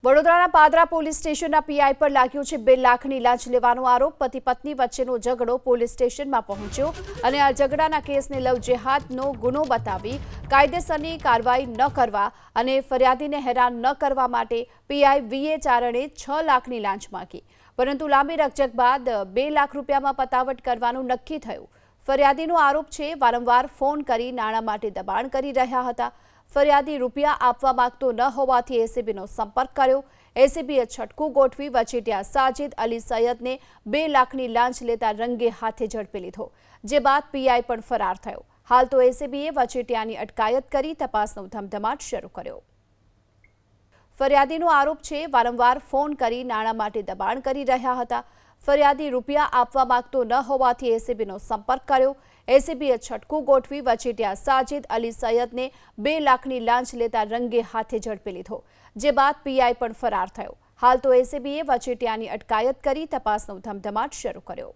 વડોદરાના પાદરા પોલીસ સ્ટેશનના પીઆઈ પર લાગ્યો છે 2 લાખની લાંચ લેવાનો આરોપ। પતિ પત્ની વચ્ચેનો ઝઘડો પોલીસ સ્ટેશનમાં પહોંચ્યો અને આ ઝઘડાના કેસને લવ જેહાદનો ગુનો બતાવી કાયદેસરની કાર્યવાહી ન કરવા અને ફરિયાદીને હેરાન ન કરવા માટે પીઆઈ વીએ ચારણે 6 લાખની લાંચ માંગી, પરંતુ લાંબી રકઝક બાદ 2 લાખ રૂપિયામાં પતાવટ કરવાનું નક્કી થયું। ફરિયાદીનો આરોપ છે વારંવાર ફોન કરી નાણાં માટે દબાણ કરી રહ્યા હતા। ફરિયાદી રૂપિયા આપવા માંગતો ન હોવાથી એસીબીનો સંપર્ક કર્યો। એસીબીએ છટકું ગોઠવી વચેટિયા સાજિદ અલી સૈયદને 2 લાખની લાંચ લેતા રંગે હાથે ઝડપી લીધો, જે બાદ પીઆઈ પણ ફરાર થયો। હાલ તો એસીબીએ વચેટિયાની અટકાયત કરી તપાસનો ધમધમાટ શરૂ કર્યો। ફરિયાદીનો આરોપ છે વારંવાર ફોન કરી નાણાં માટે દબાણ કરી રહ્યા હતા। ફરિયાદી રૂપિયા આપવા માંગતો ન હોવાથી એસીબીનો સંપર્ક કર્યો। એસીબીએ છટકું ગોઠવી વચેટિયા સાજિદ અલી સૈયદને 2 લાખની લાંચ લેતા રંગે હાથે ઝડપી લીધો, જે બાદ પીઆઈ પણ ફરાર થયો। હાલ તો એસીબીએ વચેટિયાની અટકાયત કરી તપાસનો ધમધમાટ શરૂ કર્યો।